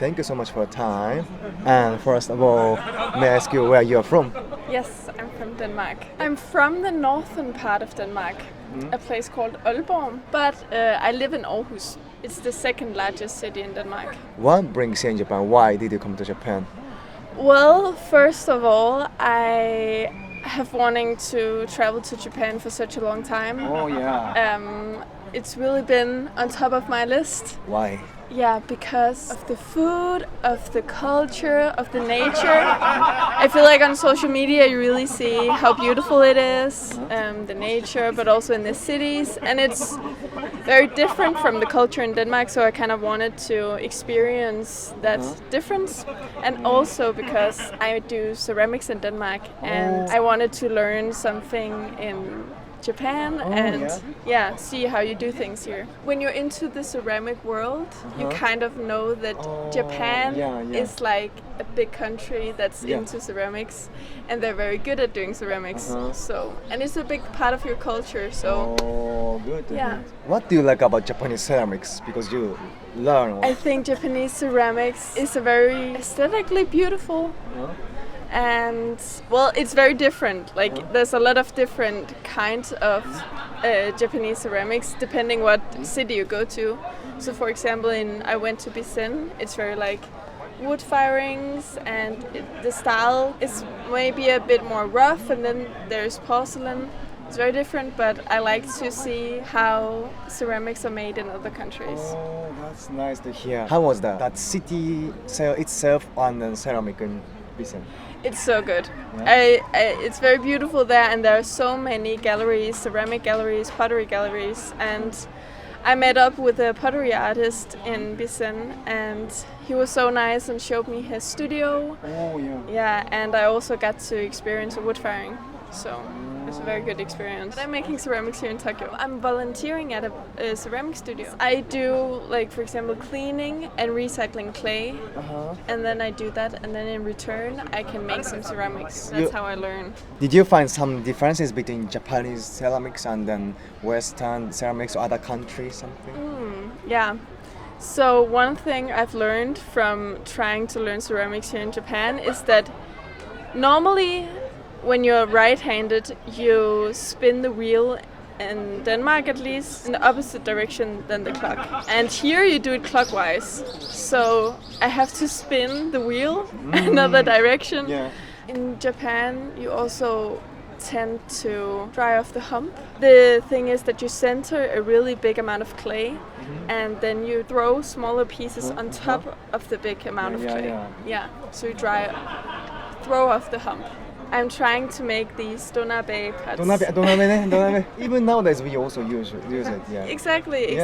thank you so much for your time. And first of all, may I ask you where you are from? Yes, I'm from Denmark. I'm from the northern part of Denmark, a place called Aalborg, but I live in Aarhus. It's the second largest city in Denmark. What brings you in Japan? Why did you come to Japan? Well, first of all, I have wanting to travel to Japan for such a long time. Oh yeah. It's really been on top of my list. Why? Yeah, because of the food, of the culture, of the nature. I feel like on social media you really see how beautiful it is, the nature, but also in the cities. And it's very different from the culture in Denmark, so I kind of wanted to experience that difference. And also because I do ceramics in Denmark, and I wanted to learn something in Japan and see how you do things here. When you're into the ceramic world, you kind of know that Japan is like a big country that's into ceramics, and they're very good at doing ceramics. So, and it's a big part of your culture. So, good. Yeah. What do you like about Japanese ceramics? Because you learn. I think Japanese ceramics is a very aesthetically beautiful. And well, it's very different. Like there's a lot of different kinds of Japanese ceramics depending what city you go to. So for example, I went to Bizen. It's very like wood firings, and the style is maybe a bit more rough. And then there's porcelain. It's very different, but I like to see how ceramics are made in other countries. Oh, that's nice to hear. How was that? That city itself on the ceramic in Bizen? It's so good. It's very beautiful there, and there are so many galleries, ceramic galleries, pottery galleries, and I met up with a pottery artist in Bizen, and he was so nice and showed me his studio. Oh yeah. Yeah, and I also got to experience a wood firing, so it's a very good experience. But I'm making ceramics here in Tokyo. I'm volunteering at a ceramic studio. I do, like, for example, cleaning and recycling clay, and then I do that, and then in return I can make some ceramics. That's how I learn. Did you find some differences between Japanese ceramics and then Western ceramics or other countries, something? Yeah. So one thing I've learned from trying to learn ceramics here in Japan is that normally when you're right-handed, you spin the wheel, in Denmark at least, in the opposite direction than the clock. And here you do it clockwise. So I have to spin the wheel another direction. Yeah. In Japan, you also tend to dry off the hump. The thing is that you center a really big amount of clay, and then you throw smaller pieces on top of the big amount of clay. So you throw off the hump. I'm trying to make these donabe pots. Donabe. Even nowadays we also use it. Yeah. Exactly.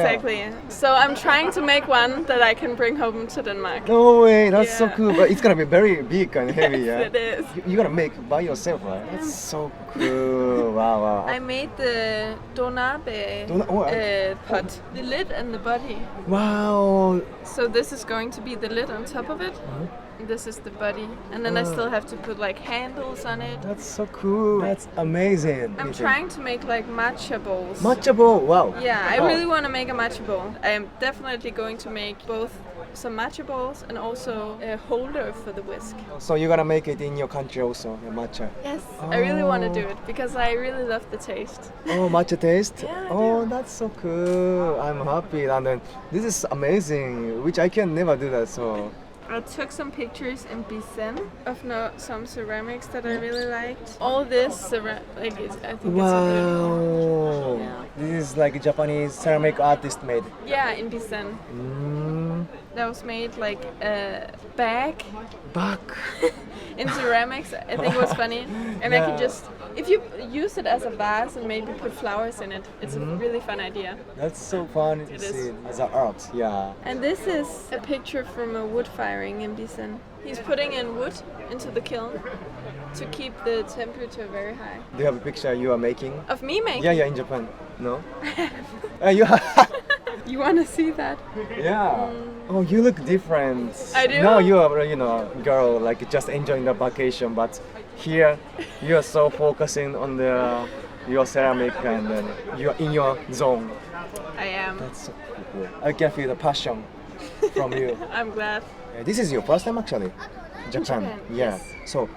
So I'm trying to make one that I can bring home to Denmark. No way, that's so cool. But it's gonna be very big and heavy. Yes, it is. You gotta make by yourself, right? That's so cool. Wow. I made the donabe pot, the lid and the body. Wow. So this is going to be the lid on top of it. This is the body, and then I still have to put like handles on it. That's so cool. That's amazing. I'm trying to make like matcha bowls. Matcha bowl, wow. Yeah, I really want to make a matcha bowl. I am definitely going to make both some matcha bowls and also a holder for the whisk. So you're gonna make it in your country also, your matcha? Yes, I really want to do it because I really love the taste. Oh, matcha taste? Yeah, oh, that's so cool. I'm happy. And then this is amazing, which I can never do that, so. I took some pictures in Bizen of some ceramics that I really liked. All this I think it's so good. Wow. This is like a Japanese ceramic artist made. Yeah, in Bizen. That was made like a bag. In ceramics. I think it was funny. And I could just, if you use it as a vase and maybe put flowers in it, it's a really fun idea. That's so fun to see as an art, yeah. And this is a picture from a wood firing in Bizen. He's putting in wood into the kiln to keep the temperature very high. Do you have a picture you are making? Of me making? Yeah, in Japan. No? You want to see that? Yeah. Oh, you look different. I do? No, you are, girl, like just enjoying the vacation, but here you are so focusing on your ceramic and you're in your zone. I am. That's so cool. I can feel the passion from you. I'm glad. This is your first time actually? Japan. Japan, Yeah. yes. So,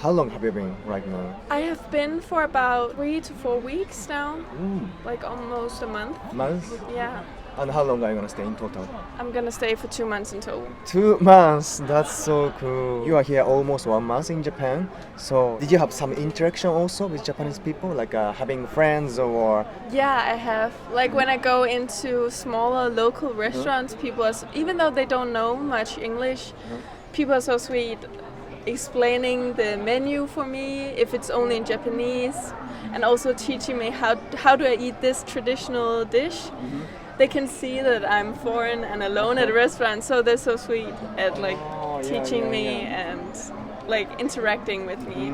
how long have you been right now? I have been for about 3 to 4 weeks now, Mm. like almost a month. Months? Yeah, And how long are you gonna stay in total? I'm gonna stay for 2 months in total. 2 months. That's so cool. You are here almost 1 month in Japan. So, did you have some interaction also with Japanese people, like having friends or? Yeah, I have. Like when I go into smaller local restaurants, people are, even though they don't know much English, people are so sweet explaining the menu for me if it's only in Japanese, and also teaching me how do I eat this traditional dish. They can see that I'm foreign and alone at a restaurant, so they're so sweet at like teaching me and like interacting with me.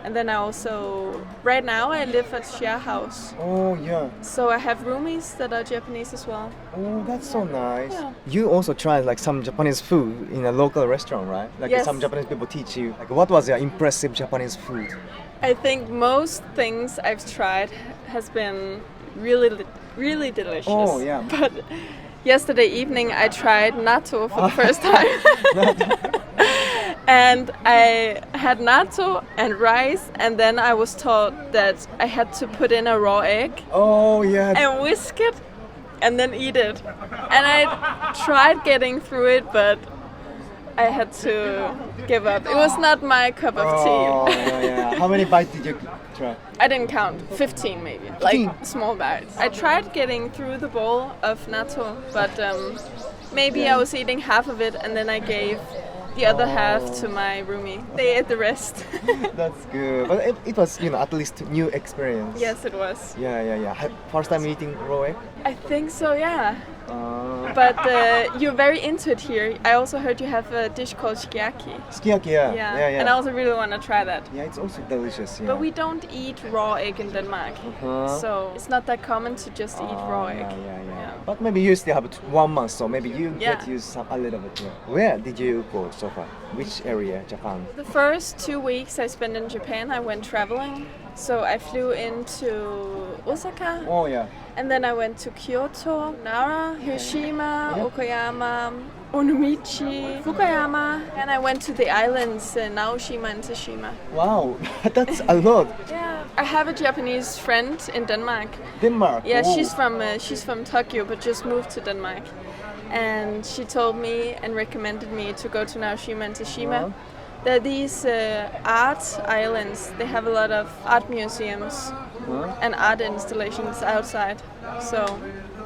And then I also, right now I live at share house. Oh yeah. So I have roomies that are Japanese as well. Oh, that's so nice. Yeah. You also tried like some Japanese food in a local restaurant, right? Like Yes. some Japanese people teach you. Like what was your impressive Japanese food? I think most things I've tried has been really delicious. Oh, yeah. But yesterday evening I tried natto for the first time. And I had natto and rice, and then I was taught that I had to put in a raw egg Oh yeah. and whisk it and then eat it. And I tried getting through it, but I had to give up. It was not my cup of Oh tea. yeah. How many bites did you try? I didn't count, 15 maybe, 15? like small bites. I tried getting through the bowl of natto, but maybe I was eating half of it, and then I gave the other half to my roomie. They ate the rest. That's good. But it was, at least new experience. Yes, it was. Yeah. First time eating raw egg? I think so, yeah. But you're very into it here. I also heard you have a dish called sukiyaki. Sukiyaki, yeah. And I also really want to try that. Yeah, it's also delicious. Yeah. But we don't eat raw egg in Denmark. So it's not that common to just eat raw egg. Yeah. But maybe you still have 1 month, so maybe you get used a little bit. Yeah. Where did you go so far? Which area, Japan? The first 2 weeks I spent in Japan, I went traveling. So I flew into Osaka. Oh yeah. And then I went to Kyoto, Nara, Hiroshima, Okayama, Onomichi, Fukuyama, and I went to the islands, Naoshima and Tsushima. Wow, that's a lot. Yeah, I have a Japanese friend in Denmark. Denmark. Yeah, oh. she's from Tokyo, but just moved to Denmark, and she told me and recommended me to go to Naoshima and Tsushima. There are these art islands. They have a lot of art museums and art installations outside. So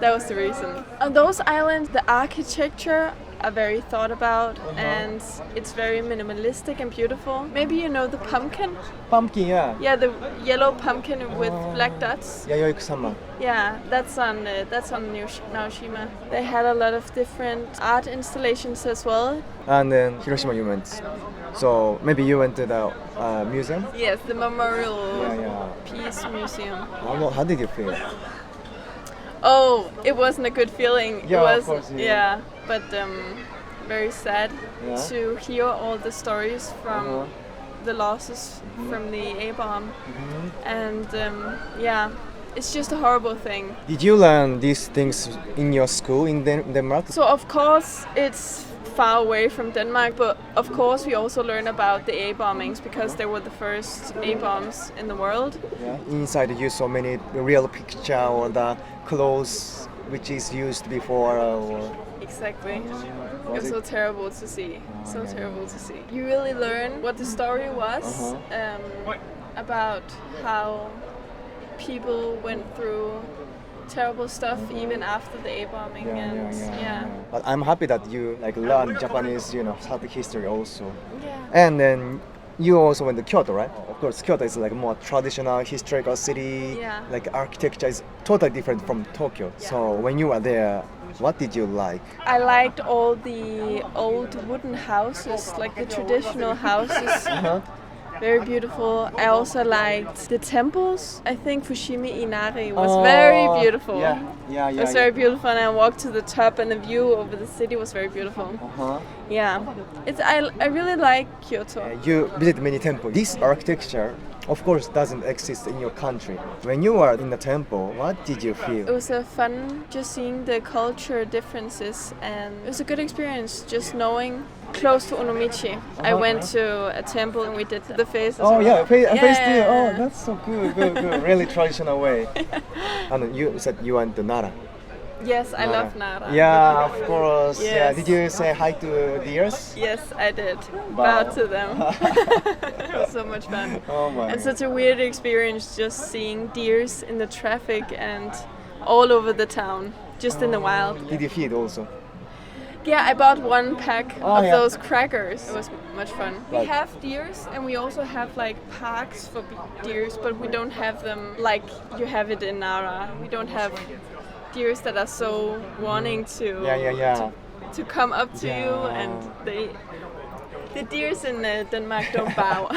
that was the reason. On those islands, the architecture are very thought about, and it's very minimalistic and beautiful. Maybe you know the pumpkin? Pumpkin, yeah. Yeah, the yellow pumpkin with black dots. Yayoi-kusama. Yeah, that's on Naoshima. They had a lot of different art installations as well. And then Hiroshima you went. So maybe you went to the museum? Yes, the Memorial Yeah. Peace Museum. How did you feel? Oh, it wasn't a good feeling. Yeah, it was, of course, yeah, but very sad Yeah. to hear all the stories from the losses from the A-bomb. And it's just a horrible thing. Did you learn these things in your school in Denmark? So of course it's far away from Denmark, but of course we also learn about the A-bombings because they were the first A-bombs in the world. Yeah. Inside you saw many real picture or the clothes which is used before or... Exactly. It was it- so terrible to see. So terrible to see. You really learn what the story was about how people went through terrible stuff even after the A-bombing. But I'm happy that you learn Japanese, study history also. Yeah. And then you also went to Kyoto, right? Of course, Kyoto is more traditional historical city. Yeah. Architecture is totally different from Tokyo. Yeah. So when you were there, what did you like? I liked all the old wooden houses, like the traditional houses. Very beautiful. I also liked the temples. I think Fushimi Inari was very beautiful. Yeah. It was very beautiful, and I walked to the top, and the view over the city was very beautiful. Yeah, I really like Kyoto. You visit many temples. This architecture, of course, doesn't exist in your country. When you were in the temple, what did you feel? It was fun just seeing the culture differences, and it was a good experience just knowing close to Onomichi. I went to a temple and we did the face. as Oh well. yeah, face Yeah. too. Oh, that's so good, good, good. Really traditional way. And you said you went to Nara. Yes, I love Nara. Yeah, of course. Yeah. Yes. Did you say hi to deers? Yes, I did. Wow. Bow to them. It was so much fun. Oh my. And such a weird experience just seeing deers in the traffic and all over the town, just in the wild. Did you feed also? Yeah, I bought one pack Oh, of yeah. those crackers. It was much fun. We Right. have deers and we also have like parks for deers, but we don't have them like you have it in Nara. We don't have deers that are so wanting to Yeah. to come up to you, Yeah. and the deers in Denmark don't bow.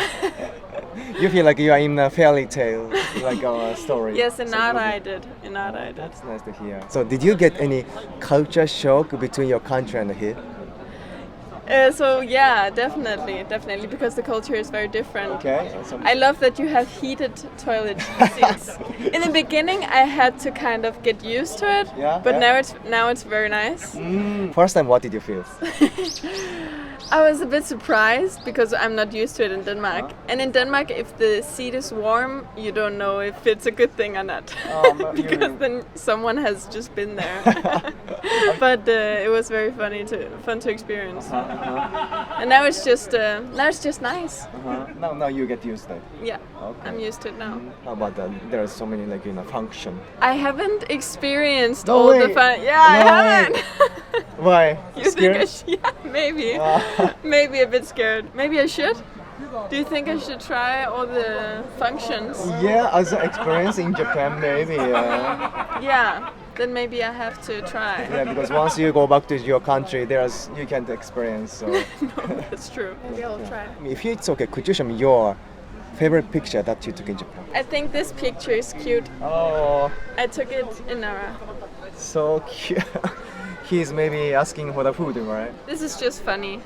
You feel like you are in a fairy tale, like a story. Yes, in So Nara movie. I did. In Nara I did. That's nice to hear. So, did you get any culture shock between your country and here? So yeah, definitely, because the culture is very different. Okay. I love that you have heated toilet seats. In the beginning, I had to kind of get used to it, Yeah, but yeah. now it's very nice. First time, what did you feel? I was a bit surprised because I'm not used to it in Denmark. And in Denmark, if the seat is warm, you don't know if it's a good thing or not, because then someone has just been there. But it was very fun to experience. And now it's just nice. Now you get used to it. Yeah, Okay. I'm used to it now. How about that? There are so many function. I haven't experienced No all way. the fun. Yeah, I No haven't. Why? You think I Scared? should? Yeah, maybe. Maybe a bit scared. Maybe I should. Do you think I should try all the functions? Yeah, as an experience in Japan, maybe. Yeah. Then maybe I have to try. Yeah, because once you go back to your country, you can't experience. So, No, that's true. Maybe I'll try. if it's okay, could you show me your favorite picture that you took in Japan? I think this picture is cute. Oh, I took it in Nara. so cute. He's maybe asking for the food, right? This is just funny.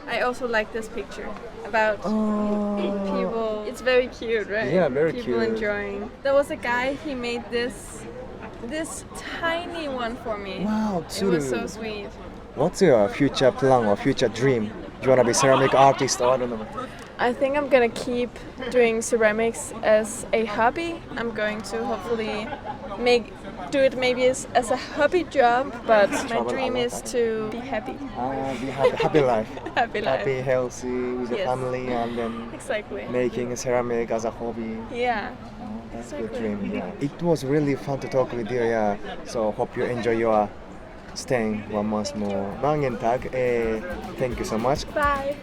I also like this picture about people. It's very cute, right? Yeah, very people cute. enjoying. There was a guy, he made this tiny one for me. Wow, It was so true. sweet. What's your future plan or future dream? Do you want to be ceramic artist or I don't know? I think I'm gonna keep doing ceramics as a hobby. I'm going to hopefully do it maybe as a hobby job, but my Travel dream a lot, is to be happy. Be happy life. Happy life. Happy, healthy with your Yes. family and then Exactly. making ceramic as a hobby. Yeah. That's a good Exactly. dream. Yeah. It was really fun to talk with you. Yeah. So hope you enjoy your staying 1 month more. Mangen tak. Thank you so much. Bye.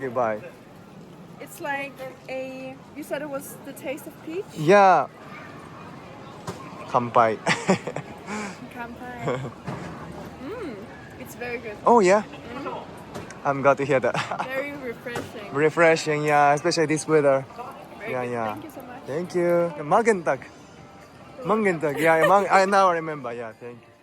Okay, bye. It's like a. You said it was the taste of peach. Yeah. 乾杯. Kanpai. It's very good. Oh yeah. I'm glad to hear that. Very refreshing. Refreshing, yeah, especially this weather. Very Yeah, good. yeah. Thank you so much. Thank you. Mangentak. Mangentak. Yeah, I now remember. Yeah, thank you.